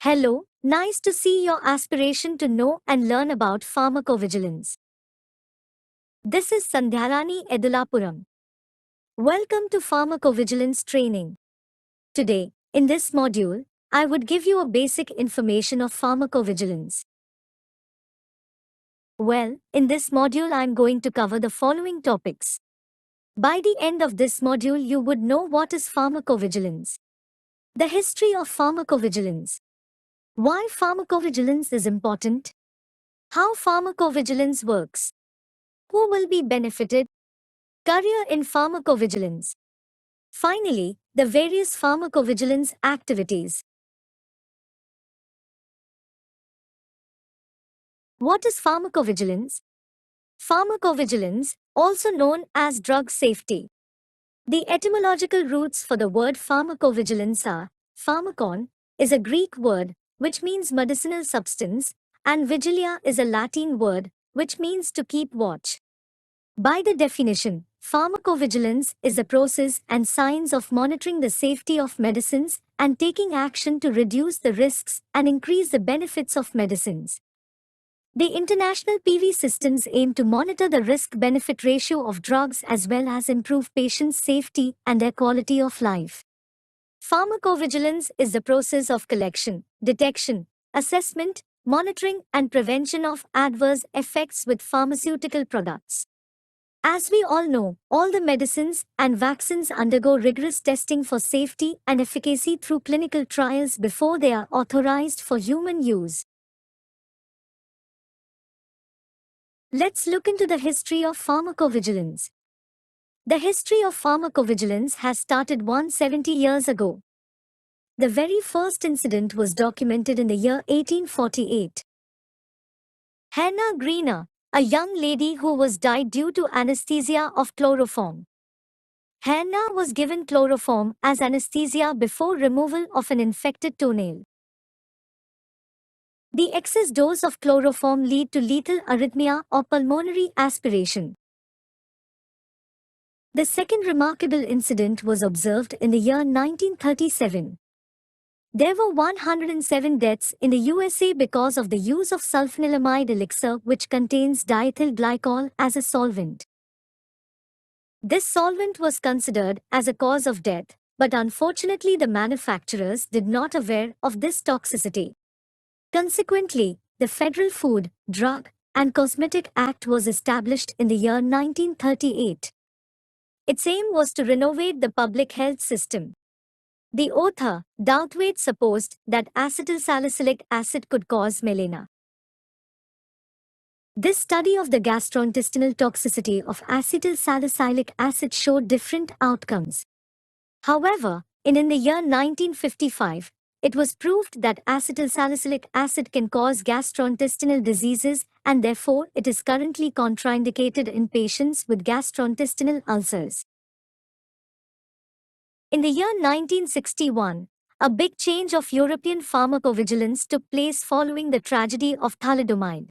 Hello, nice to see your aspiration to know and learn about pharmacovigilance. This is Sandhyarani Edulapuram. Welcome to pharmacovigilance training. Today, in this module, I would give you a basic information of pharmacovigilance. Well, in this module I am going to cover the following topics. By the end of this module you would know what is pharmacovigilance, the history of pharmacovigilance, why pharmacovigilance is important, how pharmacovigilance works, who will be benefited, career in pharmacovigilance. Finally, the various pharmacovigilance activities. What is pharmacovigilance? Pharmacovigilance, also known as drug safety. The etymological roots for the word pharmacovigilance are pharmakon is a Greek word which means medicinal substance, and vigilia is a Latin word which means to keep watch. By the definition, pharmacovigilance is the process and science of monitoring the safety of medicines and taking action to reduce the risks and increase the benefits of medicines. The international PV systems aim to monitor the risk-benefit ratio of drugs as well as improve patients' safety and their quality of life. Pharmacovigilance is the process of collection, detection, assessment, monitoring and prevention of adverse effects with pharmaceutical products. As we all know, all the medicines and vaccines undergo rigorous testing for safety and efficacy through clinical trials before they are authorized for human use. Let's look into the history of pharmacovigilance. The history of pharmacovigilance has started 170 years ago. The very first incident was documented in the year 1848. Hannah Greener, a young lady who was died due to anesthesia of chloroform. Hannah was given chloroform as anesthesia before removal of an infected toenail. The excess dose of chloroform lead to lethal arrhythmia or pulmonary aspiration. The second remarkable incident was observed in the year 1937. There were 107 deaths in the USA because of the use of sulfanilamide elixir which contains diethyl glycol as a solvent. This solvent was considered as a cause of death, but unfortunately the manufacturers did not aware of this toxicity. Consequently, the Federal Food, Drug, and Cosmetic Act was established in the year 1938. Its aim was to renovate the public health system. The author, Douthwaite, supposed that acetylsalicylic acid could cause melena. This study of the gastrointestinal toxicity of acetylsalicylic acid showed different outcomes. However, in the year 1955, it was proved that acetylsalicylic acid can cause gastrointestinal diseases and therefore it is currently contraindicated in patients with gastrointestinal ulcers. In the year 1961, a big change of European pharmacovigilance took place following the tragedy of thalidomide.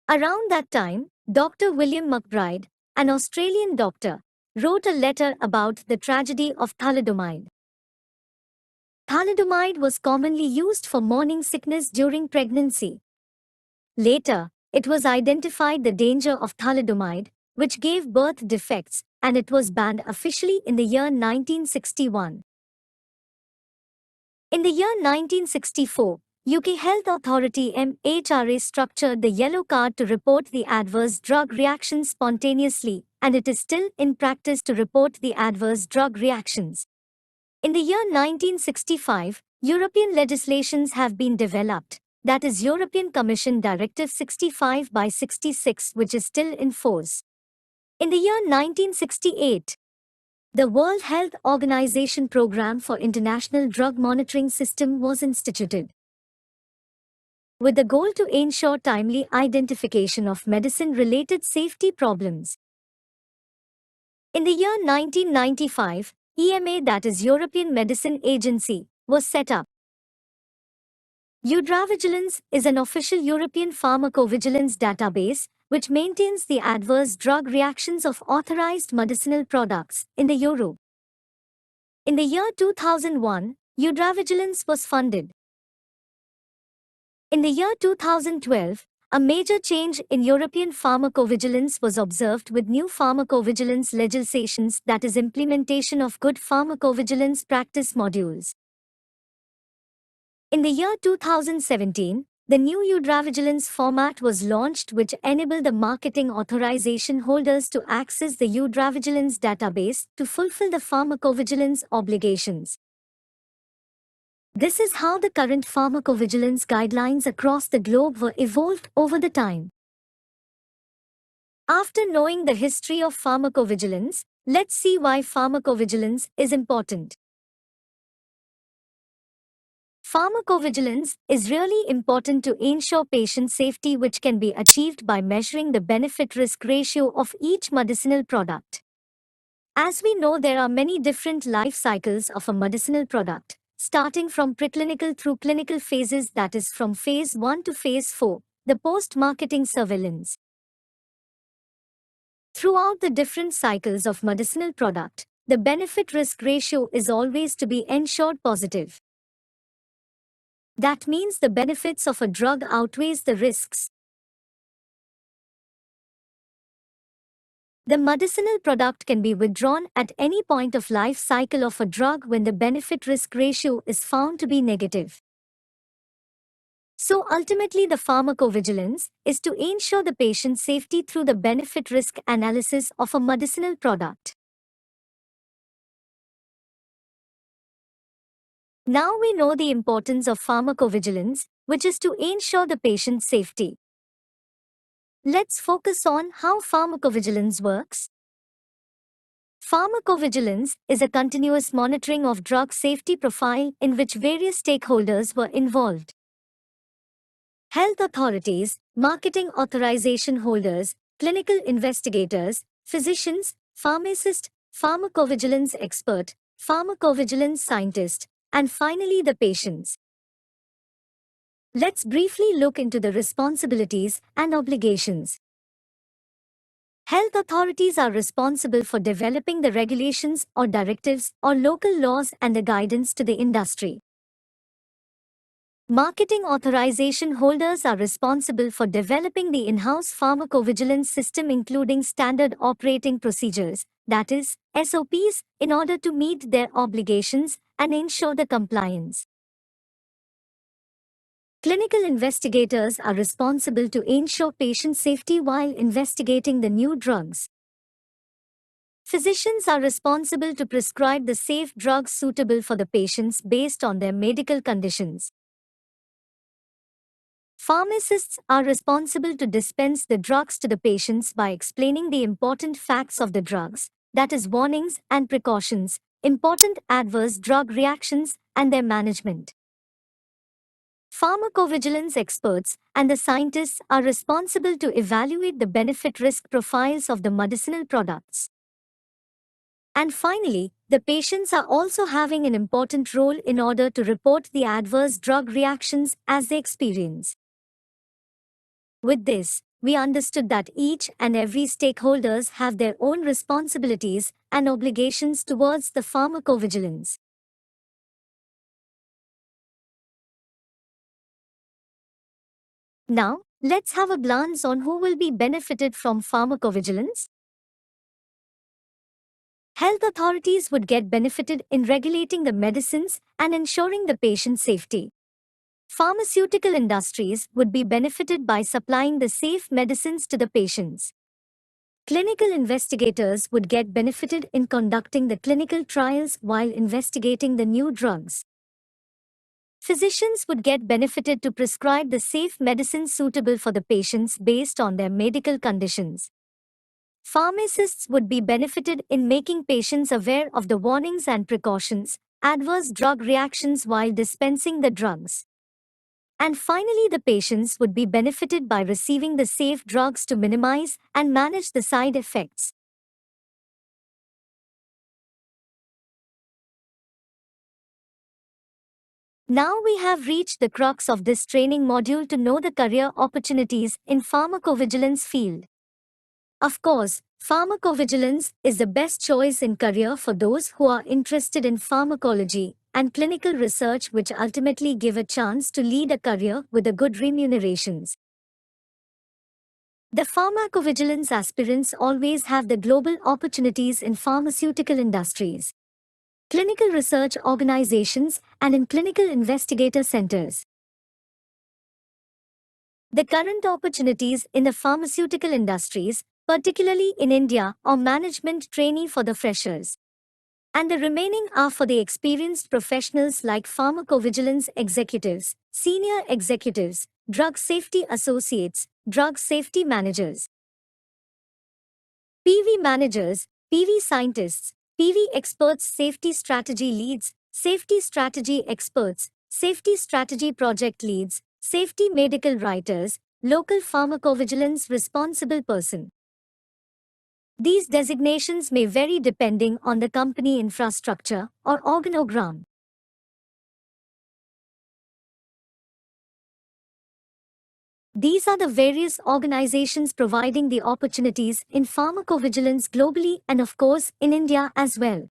Around that time, Dr. William McBride, an Australian doctor, wrote a letter about the tragedy of thalidomide. Thalidomide was commonly used for morning sickness during pregnancy. Later, it was identified the danger of thalidomide, which gave birth defects, and it was banned officially in the year 1961. In the year 1964, UK Health Authority MHRA structured the yellow card to report the adverse drug reactions spontaneously, and it is still in practice to report the adverse drug reactions. In the year 1965, European legislations have been developed, that is European Commission Directive 65/66, which is still in force. In the year 1968, the World Health Organization Program for International Drug Monitoring System was instituted, with the goal to ensure timely identification of medicine-related safety problems. In the year 1995, EMA, that is European Medicine Agency, was set up. Eudravigilance is an official European pharmacovigilance database which maintains the adverse drug reactions of authorized medicinal products in the Euro. In the year 2001, Eudravigilance was funded. In the year 2012, a major change in European pharmacovigilance was observed with new pharmacovigilance legislations, that is, implementation of good pharmacovigilance practice modules. In the year 2017, the new Eudravigilance format was launched, which enabled the marketing authorization holders to access the Eudravigilance database to fulfill the pharmacovigilance obligations. This is how the current pharmacovigilance guidelines across the globe were evolved over the time. After knowing the history of pharmacovigilance, let's see why pharmacovigilance is important. Pharmacovigilance is really important to ensure patient safety, which can be achieved by measuring the benefit-risk ratio of each medicinal product. As we know, there are many different life cycles of a medicinal product, starting from preclinical through clinical phases, that is, from phase 1 to phase 4, the post-marketing surveillance. Throughout the different cycles of medicinal product, the benefit-risk ratio is always to be ensured positive. That means the benefits of a drug outweighs the risks. The medicinal product can be withdrawn at any point of life cycle of a drug when the benefit-risk ratio is found to be negative. So ultimately, the pharmacovigilance is to ensure the patient's safety through the benefit-risk analysis of a medicinal product. Now we know the importance of pharmacovigilance, which is to ensure the patient's safety. Let's focus on how pharmacovigilance works. Pharmacovigilance is a continuous monitoring of drug safety profile in which various stakeholders were involved. Health authorities, marketing authorization holders, clinical investigators, physicians, pharmacists, pharmacovigilance expert, pharmacovigilance scientist, and finally the patients. Let's briefly look into the responsibilities and obligations. Health authorities are responsible for developing the regulations or directives or local laws and the guidance to the industry. Marketing authorization holders are responsible for developing the in-house pharmacovigilance system, including standard operating procedures, that is, SOPs, in order to meet their obligations and ensure the compliance. Clinical investigators are responsible to ensure patient safety while investigating the new drugs. Physicians are responsible to prescribe the safe drugs suitable for the patients based on their medical conditions. Pharmacists are responsible to dispense the drugs to the patients by explaining the important facts of the drugs, that is, warnings and precautions, important adverse drug reactions, and their management. Pharmacovigilance experts and the scientists are responsible to evaluate the benefit-risk profiles of the medicinal products. And finally, the patients are also having an important role in order to report the adverse drug reactions as they experience. With this, we understood that each and every stakeholders have their own responsibilities and obligations towards the pharmacovigilance. Now, let's have a glance on who will be benefited from pharmacovigilance. Health authorities would get benefited in regulating the medicines and ensuring the patient safety. Pharmaceutical industries would be benefited by supplying the safe medicines to the patients. Clinical investigators would get benefited in conducting the clinical trials while investigating the new drugs. Physicians would get benefited to prescribe the safe medicines suitable for the patients based on their medical conditions. Pharmacists would be benefited in making patients aware of the warnings and precautions, adverse drug reactions while dispensing the drugs. And finally, the patients would be benefited by receiving the safe drugs to minimize and manage the side effects. Now we have reached the crux of this training module to know the career opportunities in pharmacovigilance field. Of course, pharmacovigilance is the best choice in career for those who are interested in pharmacology and clinical research which ultimately give a chance to lead a career with a good remunerations. The pharmacovigilance aspirants always have the global opportunities in pharmaceutical industries, clinical research organizations, and in clinical investigator centers. The current opportunities in the pharmaceutical industries, particularly in India, are management trainee for the freshers, and the remaining are for the experienced professionals like pharmacovigilance executives, senior executives, drug safety associates, drug safety managers, PV managers, PV scientists, PV experts, safety strategy leads, safety strategy experts, safety strategy project leads, safety medical writers, local pharmacovigilance responsible person. These designations may vary depending on the company infrastructure or organogram. These are the various organizations providing the opportunities in pharmacovigilance globally and of course in India as well.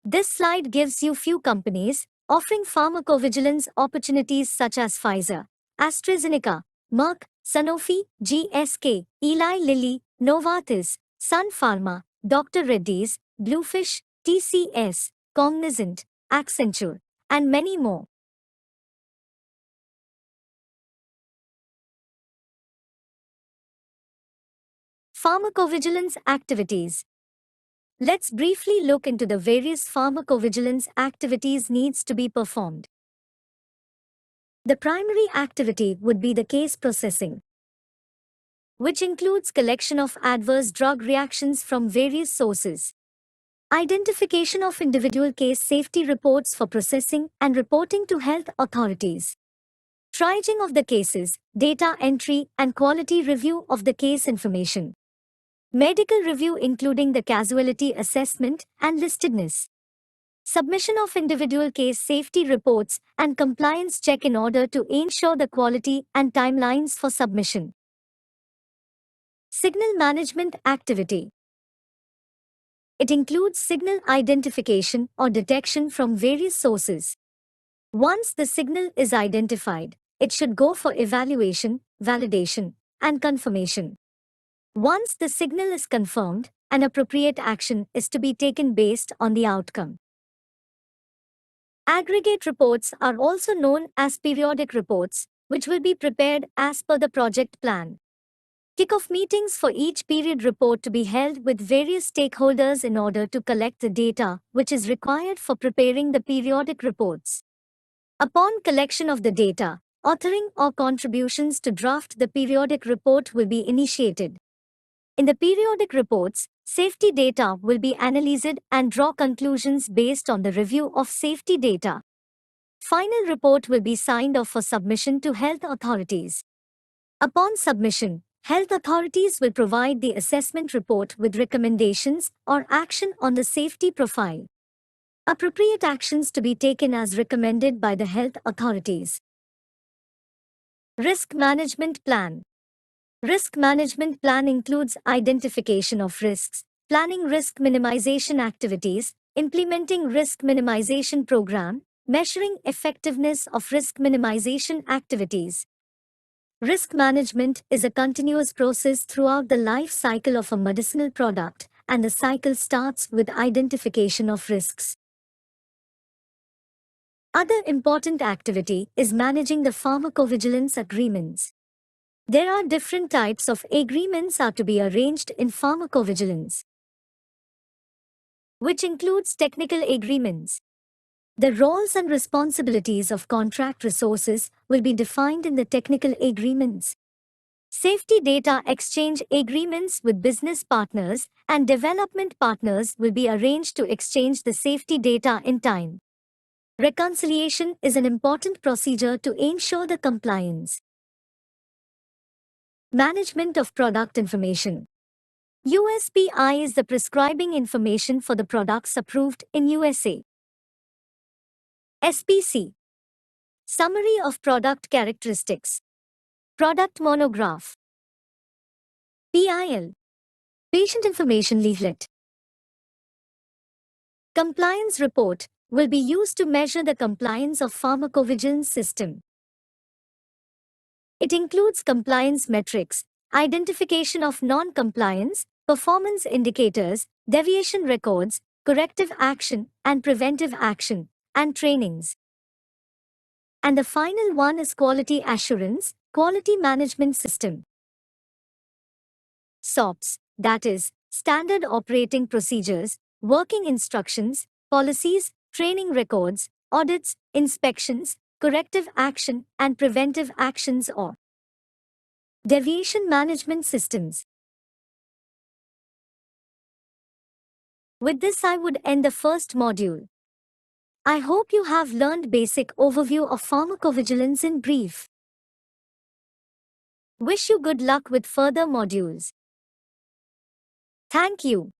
This slide gives you few companies offering pharmacovigilance opportunities such as Pfizer, AstraZeneca, Merck, Sanofi, GSK, Eli Lilly, Novartis, Sun Pharma, Dr. Reddy's, Bluefish, TCS, Cognizant, Accenture, and many more. Pharmacovigilance activities. Let's briefly look into the various pharmacovigilance activities needs to be performed. The primary activity would be the case processing, which includes collection of adverse drug reactions from various sources, identification of individual case safety reports for processing and reporting to health authorities, triaging of the cases, data entry and quality review of the case information, medical review including the causality assessment and listedness, submission of individual case safety reports and compliance check in order to ensure the quality and timelines for submission. Signal management activity. It includes signal identification or detection from various sources. Once the signal is identified, it should go for evaluation, validation, and confirmation. Once the signal is confirmed, an appropriate action is to be taken based on the outcome. Aggregate reports are also known as periodic reports, which will be prepared as per the project plan. Kick-off meetings for each period report to be held with various stakeholders in order to collect the data which is required for preparing the periodic reports. Upon collection of the data, authoring or contributions to draft the periodic report will be initiated. In the periodic reports, safety data will be analyzed and draw conclusions based on the review of safety data. Final report will be signed off for submission to health authorities. Upon submission, health authorities will provide the assessment report with recommendations or action on the safety profile. Appropriate actions to be taken as recommended by the health authorities. Risk management plan. Risk management plan includes identification of risks, planning risk minimization activities, implementing risk minimization program, measuring effectiveness of risk minimization activities. Risk management is a continuous process throughout the life cycle of a medicinal product, and the cycle starts with identification of risks. Other important activity is managing the pharmacovigilance agreements. There are different types of agreements are to be arranged in pharmacovigilance, which includes technical agreements. The roles and responsibilities of contract resources will be defined in the technical agreements. Safety data exchange agreements with business partners and development partners will be arranged to exchange the safety data in time. Reconciliation is an important procedure to ensure the compliance. Management of product information. USPI is the prescribing information for the products approved in USA. SPC. Summary of product characteristics. Product monograph. PIL. Patient information leaflet. Compliance report, will be used to measure the compliance of pharmacovigilance system. It includes compliance metrics, identification of non-compliance, performance indicators, deviation records, corrective action and preventive action, and trainings. And the final one is quality assurance, quality management system. SOPs, that is, standard operating procedures, working instructions, policies, training records, audits, inspections, corrective action and preventive actions or deviation management systems. With this I would end the first module. I hope you have learned basic overview of pharmacovigilance in brief. Wish you good luck with further modules. Thank you.